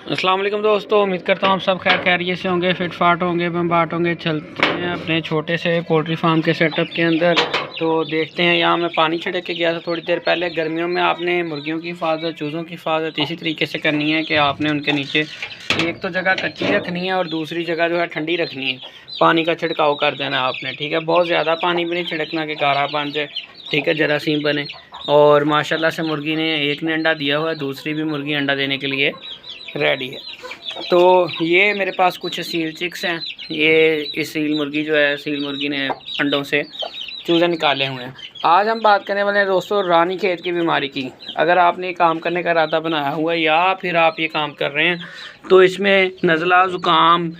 अस्सलाम वालेकुम दोस्तों, उम्मीद करता हूँ आप सब खैर खैरियत से होंगे, फिट फाट होंगे, बम्बाट होंगे। चलते हैं अपने छोटे से पोल्ट्री फार्म के सेटअप के अंदर। तो देखते हैं, यहाँ मैं पानी छिड़क के गया था थोड़ी देर पहले। गर्मियों में आपने मुर्गियों की हिफाजत, चूज़ों की हिफाजत इसी तरीके से करनी है कि आपने उनके नीचे एक तो जगह कच्ची रखनी है और दूसरी जगह जो है ठंडी रखनी है। पानी का छिड़काव कर देना आपने, ठीक है। बहुत ज़्यादा पानी भी नहीं छिड़कना कि गाढ़ा बन जाए, ठीक है, जरासीम बने। और माशाल्लाह से मुर्गी ने एक ने अंडा दिया हुआ है, दूसरी भी मुर्गी अंडा देने के लिए रेडी है। तो ये मेरे पास कुछ सील चिक्स हैं। ये सील मुर्गी जो है, सील मुर्गी ने अंडों से चूज़े निकाले हुए हैं। आज हम बात करने वाले हैं दोस्तों रानी खेत की बीमारी की। अगर आपने ये काम करने का इरादा बनाया हुआ है या फिर आप ये काम कर रहे हैं तो इसमें नज़ला, ज़ुकाम,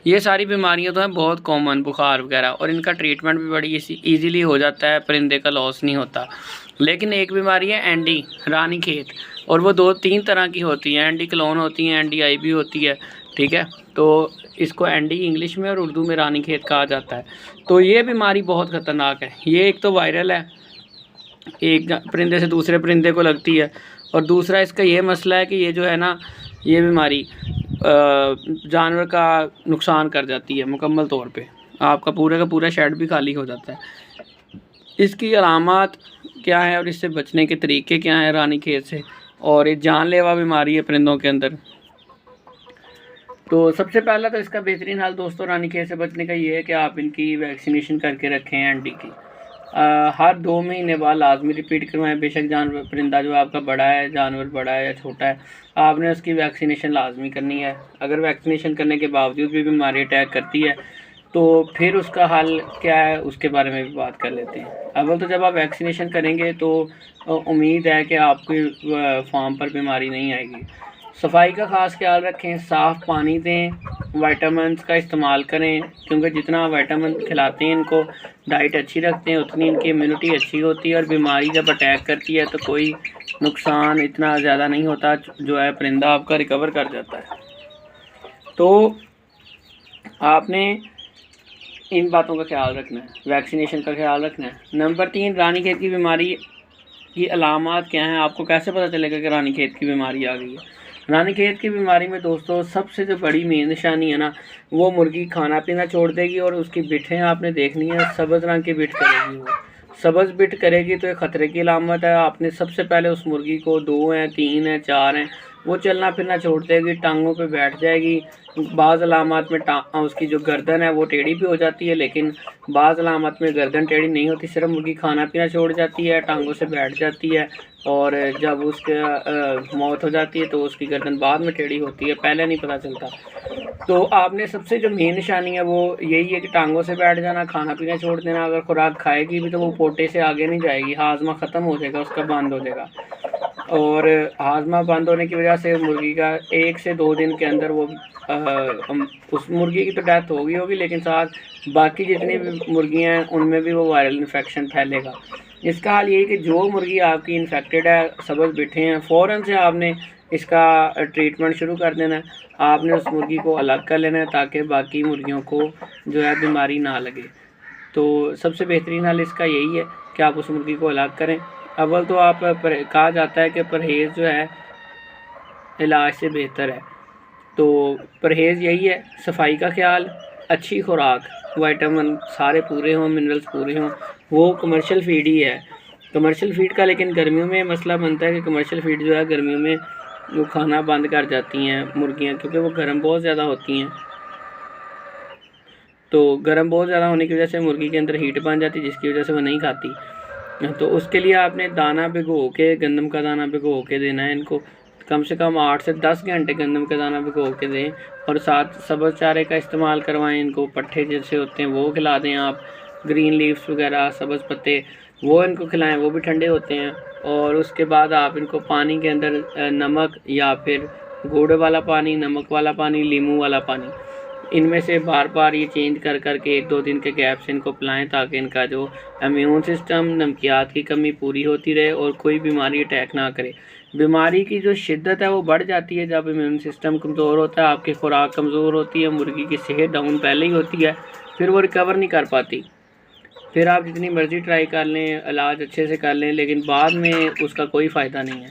ये सारी बीमारियां तो हैं बहुत कॉमन, बुखार वगैरह, और इनका ट्रीटमेंट भी बड़ी ईजीली हो जाता है, परिंदे का लॉस नहीं होता। लेकिन एक बीमारी है एंडी, रानी खेत, और वो 2-3 तरह की होती हैं। एंडी क्लोन होती हैं, एंडी आई भी होती है, ठीक है। तो इसको एंडी इंग्लिश में और उर्दू में रानी खेत कहा जाता है। तो ये बीमारी बहुत ख़तरनाक है। ये एक तो वायरल है, एक परिंदे से दूसरे परिंदे को लगती है, और दूसरा इसका ये मसला है कि ये जो है ना, ये बीमारी जानवर का नुकसान कर जाती है मुकम्मल तौर पे। आपका पूरे का पूरा शेड भी खाली हो जाता है। इसकी अलामत क्या है और इससे बचने के तरीके क्या हैं रानी खेत से, और ये जानलेवा बीमारी है परिंदों के अंदर। तो सबसे पहला तो इसका बेहतरीन हाल दोस्तों रानी खेत से बचने का ये है कि आप इनकी वैक्सीनेशन करके रखें एंडी की। हर 2 महीने बाद लाजमी रिपीट करवाएं। बेशक जानवर परिंदा जो आपका बड़ा है, जानवर बड़ा है या छोटा है, आपने उसकी वैक्सीनेशन लाजमी करनी है। अगर वैक्सीनेशन करने के बावजूद भी बीमारी अटैक करती है तो फिर उसका हल क्या है, उसके बारे में भी बात कर लेते हैं। अव्वल तो जब आप वैक्सीनेशन करेंगे तो उम्मीद है कि आपकी फार्म पर बीमारी नहीं आएगी। सफाई का ख़ास ख्याल रखें, साफ़ पानी दें, विटामिन्स का इस्तेमाल करें, क्योंकि जितना विटामिन खिलाते हैं इनको, डाइट अच्छी रखते हैं, उतनी इनकी इम्यूनिटी अच्छी होती है, और बीमारी जब अटैक करती है तो कोई नुकसान इतना ज़्यादा नहीं होता, जो है परिंदा आपका रिकवर कर जाता है। तो आपने इन बातों का ख्याल रखना है, वैक्सीनेशन का ख्याल रखना है। नंबर 3, रानी खेत की बीमारी की अलामत क्या हैं, आपको कैसे पता चलेगा कि रानी खेत की बीमारी आ गई है। रानी खेत की बीमारी में दोस्तों सबसे जो बड़ी मेन निशानी है ना, वो मुर्गी खाना पीना छोड़ देगी, और उसकी बिठें आपने देखनी है, सब्ज़ रंग की बिठ करेगी। वो सब्ज़ बिठ करेगी तो ये ख़तरे की अलामत है। आपने सबसे पहले उस मुर्गी को 2 हैं, 3 हैं, 4 हैं, वो चलना फिरना छोड़ देगी, टांगों पे बैठ जाएगी। बाज़ अलामत में उसकी जो गर्दन है वो टेढ़ी भी हो जाती है, लेकिन बाज़ अलामत में गर्दन टेढ़ी नहीं होती, सिर्फ मुर्गी खाना पीना छोड़ जाती है, टांगों से बैठ जाती है, और जब उसके मौत हो जाती है तो उसकी गर्दन बाद में टेढ़ी होती है, पहले नहीं पता चलता। तो आपने सबसे जो मेन निशानी है वो यही है कि टांगों से बैठ जाना, खाना पीना छोड़ देना। अगर खुराक खाएगी भी तो वो पोटे से आगे नहीं जाएगी, हाजमा ख़त्म हो जाएगा, उसका बंद हो जाएगा, और हाजमा बंद होने की वजह से मुर्गी का 1 से 2 दिन के अंदर वो उस मुर्गी की तो डेथ होगी, लेकिन साथ बाकी जितनी भी मुर्गियाँ हैं उनमें भी वो वायरल इन्फेक्शन फैलेगा। इसका हाल ये है कि जो मुर्गी आपकी इन्फेक्टेड है, सब्ज़ बिठे हैं, फ़ौरन से आपने इसका ट्रीटमेंट शुरू कर देना है। आपने उस मुर्गी को अलग कर लेना है ताकि बाकी मुर्गियों को जो है बीमारी ना लगे। तो सबसे बेहतरीन हाल इसका यही है कि आप उस मुर्गी को अलग करें। अव्वल तो आप कहा जाता है कि परहेज़ जो है इलाज से बेहतर है। तो परहेज़ यही है, सफाई का ख्याल, अच्छी खुराक, विटामिन सारे पूरे हों, मिनरल्स पूरे हों। वो कमर्शियल फीड ही है, कमर्शियल फीड का लेकिन गर्मियों में मसला बनता है कि कमर्शियल फीड जो है गर्मियों में वो खाना बंद कर जाती हैं मुर्गियाँ, क्योंकि वो गर्म बहुत ज़्यादा होती हैं। तो गर्म बहुत ज़्यादा होने की वजह से मुर्गी के अंदर हीट बन जाती है, जिसकी वजह से वो नहीं खाती। तो उसके लिए आपने दाना भिगो के, गंदम का दाना भिगो के देना है इनको। कम से कम 8 से 10 घंटे गंदम का दाना भिगो के दें, और साथ सब्ज़ चारे का इस्तेमाल करवाएं। इनको पट्ठे जैसे होते हैं वो खिला दें आप, ग्रीन लीव्स वगैरह, सब्ज़ पत्ते, वो इनको खिलाएं, वो भी ठंडे होते हैं। और उसके बाद आप इनको पानी के अंदर नमक या फिर गुड़ वाला पानी, नमक वाला पानी, नींबू वाला पानी, इनमें से बार बार ये चेंज कर कर के 1-2 दिन के गैप से इनको पिलाएं, ताकि इनका जो इम्यून सिस्टम, नमकियात की कमी पूरी होती रहे और कोई बीमारी अटैक ना करे। बीमारी की जो शिद्दत है वो बढ़ जाती है जब इम्यून सिस्टम कमज़ोर होता है, आपकी खुराक कमज़ोर होती है, मुर्गी की सेहत डाउन पहले ही होती है, फिर वो रिकवर नहीं कर पाती। फिर आप जितनी मर्ज़ी ट्राई कर लें, इलाज अच्छे से कर लें, लेकिन बाद में उसका कोई फ़ायदा नहीं है।